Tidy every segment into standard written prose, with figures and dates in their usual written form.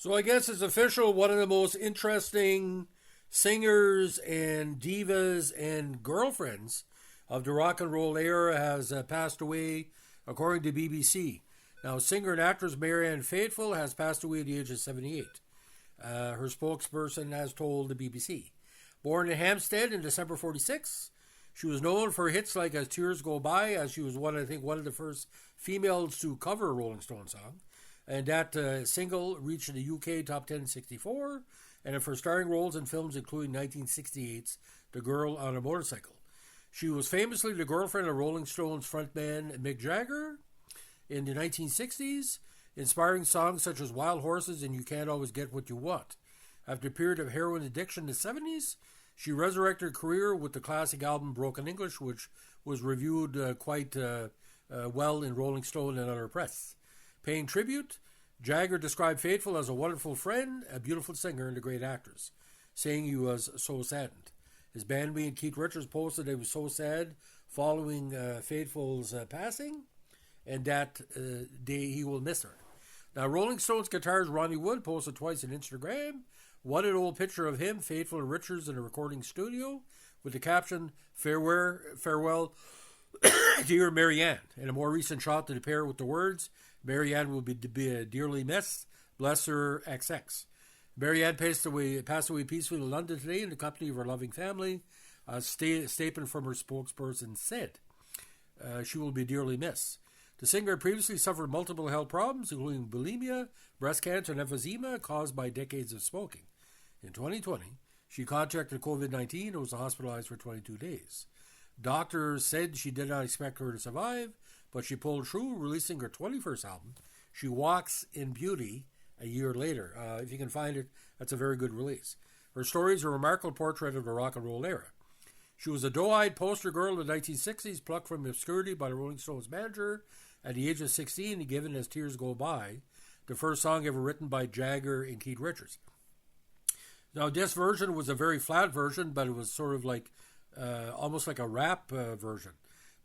So I guess it's official. One of the most interesting singers and divas and girlfriends of the rock and roll era has passed away, according to BBC. Now, singer and actress Marianne Faithfull has passed away at the age of 78. Her spokesperson has told the BBC. Born in Hampstead in December 46, she was known for hits like As Tears Go By, as she was one of the first females to cover a Rolling Stone song. And that single reached the UK Top 10 in 64, and for starring roles in films including 1968's The Girl on a Motorcycle. She was famously the girlfriend of Rolling Stones frontman Mick Jagger in the 1960s, inspiring songs such as Wild Horses and You Can't Always Get What You Want. After a period of heroin addiction in the 70s, she resurrected her career with the classic album Broken English, which was reviewed quite well in Rolling Stone and other press. Paying tribute, Jagger described Faithfull as a wonderful friend, a beautiful singer, and a great actress, saying he was so saddened. His bandmate Keith Richards posted he was so sad following Faithfull's passing, and that he will miss her. Now, Rolling Stones guitarist Ronnie Wood posted twice on Instagram, one an old picture of him, Faithfull, and Richards in a recording studio, with the caption, farewell, dear Marianne, and a more recent shot of the pair with the words, Marianne will be dearly missed, bless her XX. Marianne passed away peacefully in London today in the company of her loving family. A statement from her spokesperson said, she will be dearly missed. The singer had previously suffered multiple health problems, including bulimia, breast cancer, and emphysema caused by decades of smoking. In 2020, she contracted COVID-19 and was hospitalized for 22 days. Doctors said she did not expect her to survive, but she pulled through, releasing her 21st album, She Walks in Beauty, a year later. If you can find it, that's a very good release. Her story is a remarkable portrait of the rock and roll era. She was a doe-eyed poster girl in the 1960s, plucked from obscurity by the Rolling Stones manager at the age of 16 and given As Tears Go By, the first song ever written by Jagger and Keith Richards. Now, this version was a very flat version, but it was sort of like almost like a rap version.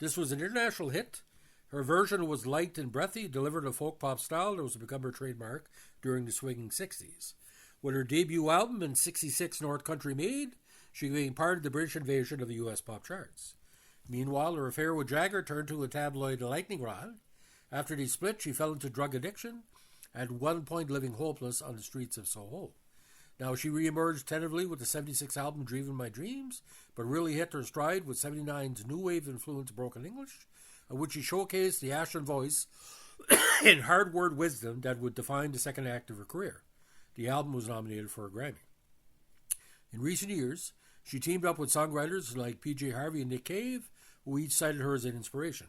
This was an international hit. Her version was light and breathy, delivered in a folk pop style that was to become her trademark during the swinging 60s. With her debut album in 66, North Country Made, she became part of the British invasion of the US pop charts. Meanwhile, her affair with Jagger turned to a tabloid lightning rod. After they split, she fell into drug addiction, at one point living hopeless on the streets of Soho. Now, she re-emerged tentatively with the 76 album Dreaming My Dreams, but really hit her stride with 79's new wave-influenced Broken English, in which she showcased the ashen voice and hard word wisdom that would define the second act of her career. The album was nominated for a Grammy. In recent years, she teamed up with songwriters like PJ Harvey and Nick Cave, who each cited her as an inspiration.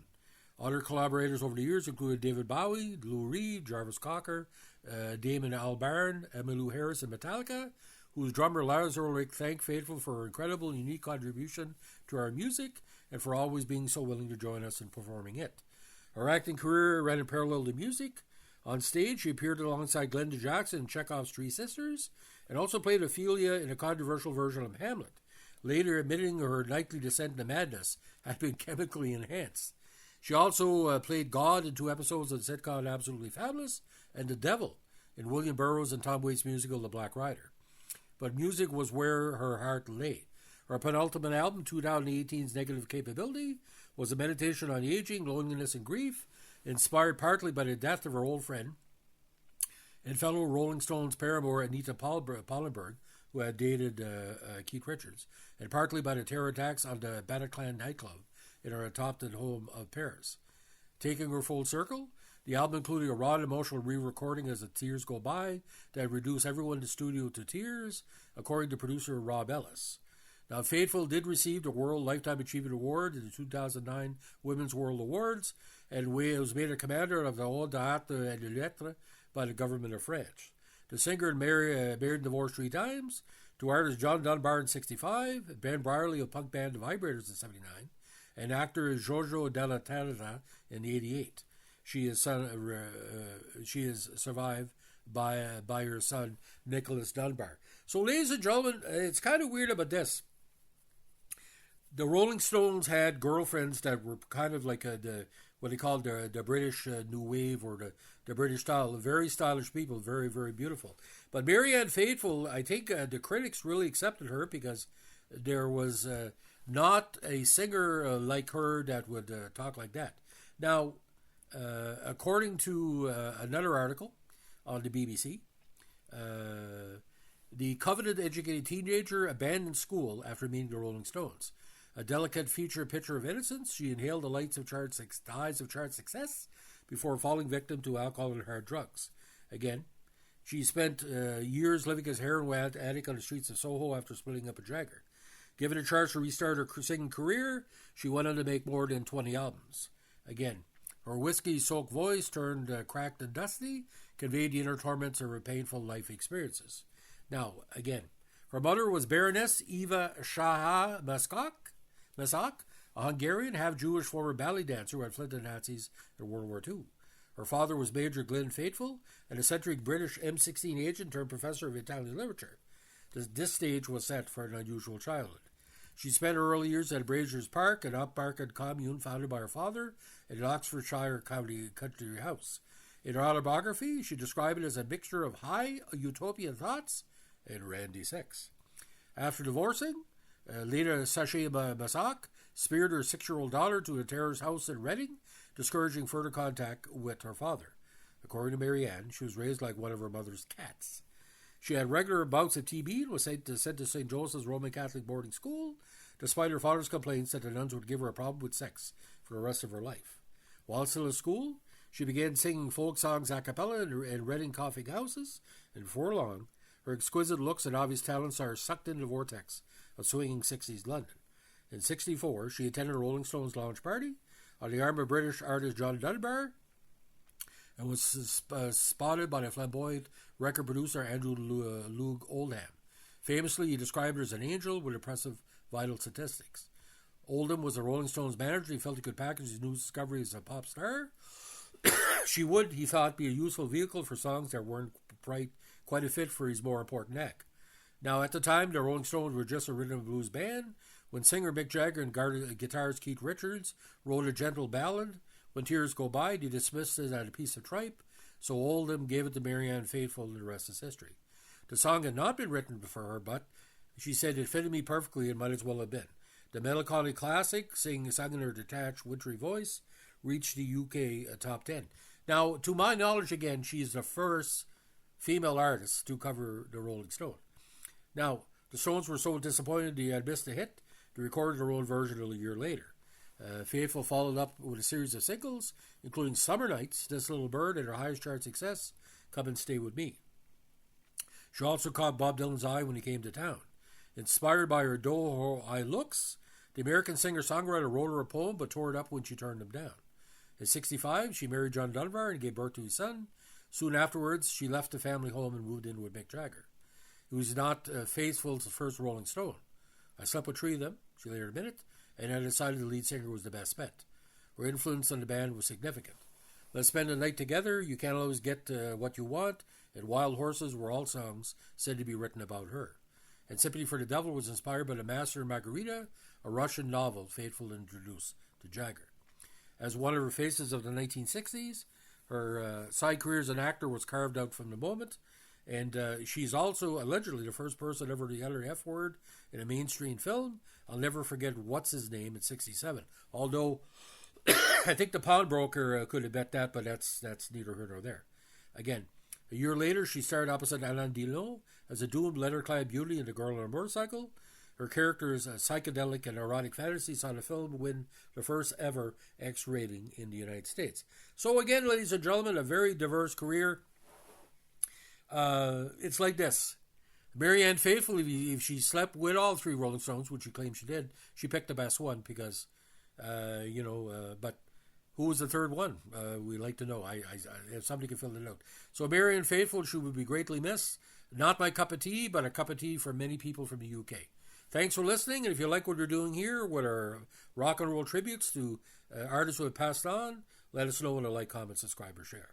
Other collaborators over the years included David Bowie, Lou Reed, Jarvis Cocker, Damon Albarn, Emmylou Harris, and Metallica, whose drummer Lars Ulrich thanked Faithfull for her incredible and unique contribution to our music and for always being so willing to join us in performing it. Her acting career ran in parallel to music. On stage, she appeared alongside Glenda Jackson in Chekhov's Three Sisters, and also played Ophelia in a controversial version of Hamlet, later admitting her nightly descent into madness had been chemically enhanced. She also played God in 2 episodes of the sitcom Absolutely Fabulous, and the Devil in William Burroughs and Tom Waits' musical The Black Rider. But music was where her heart lay. Her penultimate album, 2018's Negative Capability, was a meditation on aging, loneliness, and grief, inspired partly by the death of her old friend and fellow Rolling Stones paramour Anita Pallenberg, who had dated Keith Richards, and partly by the terror attacks on the Bataclan nightclub in her adopted home of Paris. Taking her full circle, the album included a raw and emotional re-recording as the Tears Go By that reduced everyone in the studio to tears, according to producer Rob Ellis. Now, Faithfull did receive the World Lifetime Achievement Award in the 2009 Women's World Awards, and was made a commander of the Ordre d'Art et de Lettres by the government of France. The singer married and divorced 3 times, to artist John Dunbar in 65, Ben Brierley of punk band The Vibrators in 79, and actor Giorgio Della Terra in 88. She is survived by her son Nicholas Dunbar. So, ladies and gentlemen, it's kind of weird about this. The Rolling Stones had girlfriends that were kind of like what they called the British New Wave, or the British style. Very stylish people, very, very beautiful. But Marianne Faithfull, I think the critics really accepted her because there was not a singer like her that would talk like that. Now, according to another article on the BBC, the coveted educated teenager abandoned school after meeting the Rolling Stones. A delicate future picture of innocence, she inhaled the highs of chart success before falling victim to alcohol and hard drugs. Again, she spent years living as heroin addict on the streets of Soho after splitting up with Jagger. Given a chance to restart her singing career, she went on to make more than 20 albums. Again, her whiskey-soaked voice, turned cracked and dusty, conveyed the inner torments of her painful life experiences. Now, again, her mother was Baroness Eva Shaha Masak, a Hungarian, half-Jewish former ballet dancer who had fled the Nazis in World War II. Her father was Major Glenn Faithfull, an eccentric British M16 agent turned professor of Italian literature. This stage was set for an unusual childhood. She spent her early years at Braziers Park, an upmarket commune founded by her father in an Oxfordshire country house. In her autobiography, she described it as a mixture of high utopian thoughts and randy sex. After divorcing, Lena Sachet Masak speared her 6-year-old daughter to a terrorist house in Reading, discouraging further contact with her father. According to Marianne, she was raised like one of her mother's cats. She had regular bouts of TB and was sent to St. Joseph's Roman Catholic boarding school, despite her father's complaints that the nuns would give her a problem with sex for the rest of her life. While still at school, she began singing folk songs a cappella in Reading coffee houses, and before long, her exquisite looks and obvious talents are sucked into the vortex of swinging 60s London. In 1964, she attended a Rolling Stones launch party on the arm of British artist John Dunbar and was spotted by the flamboyant record producer Andrew Loog Oldham. Famously, he described her as an angel with impressive vital statistics. Oldham was the Rolling Stones manager. He felt he could package his new discovery as a pop star. She would, he thought, be a useful vehicle for songs that weren't quite a fit for his more important act. Now, at the time, the Rolling Stones were just a rhythm and blues band. When singer Mick Jagger and guitarist Keith Richards wrote a gentle ballad, When Tears Go By, they dismissed it as a piece of tripe, so Oldham gave it to Marianne Faithfull, and the rest is history. The song had not been written for her, but she said it fitted me perfectly and might as well have been. The melancholy classic, sung in her detached, wintry voice, reached the UK top 10. Now, to my knowledge, again, she is the first female artist to cover the Rolling Stone. Now, the Stones were so disappointed they had missed the hit, they recorded their own version a year later. Faithfull followed up with a series of singles, including Summer Nights, This Little Bird, and her highest chart success, Come and Stay With Me. She also caught Bob Dylan's eye when he came to town. Inspired by her doe-eye looks, the American singer-songwriter wrote her a poem but tore it up when she turned him down. At 65, she married John Dunbar and gave birth to his son. Soon afterwards, she left the family home and moved in with Mick Jagger. He was not Faithfull's first Rolling Stone. I slept with 3 of them, she later admitted, and I decided the lead singer was the best bet. Her influence on the band was significant. Let's spend the night together, You Can't Always Get What You Want, and Wild Horses were all songs said to be written about her. And Sympathy for the Devil was inspired by The Master and Margarita, a Russian novel Faithfull introduced to Jagger. As one of her faces of the 1960s, her side career as an actor was carved out from the moment, and she's also allegedly the first person ever to utter the F word in a mainstream film. I'll never forget What's His Name at 67. Although, I think the pawnbroker could have bet that, but that's neither here nor there. Again, a year later, she starred opposite Alain Delon as a doomed leather-clad beauty in The Girl on a Motorcycle. Her character's psychedelic and erotic fantasy saw the film win the first ever X rating in the United States. So again, ladies and gentlemen, a very diverse career. It's like this. Marianne Faithfull, if she slept with all 3 Rolling Stones, which she claims she did, she picked the best one because, but who was the third one? We'd like to know. If somebody can fill it out. So Marianne Faithfull, she would be greatly missed. Not my cup of tea, but a cup of tea for many people from the UK. Thanks for listening, and if you like what we're doing here with our rock and roll tributes to artists who have passed on, let us know in a like, comment, subscribe, or share.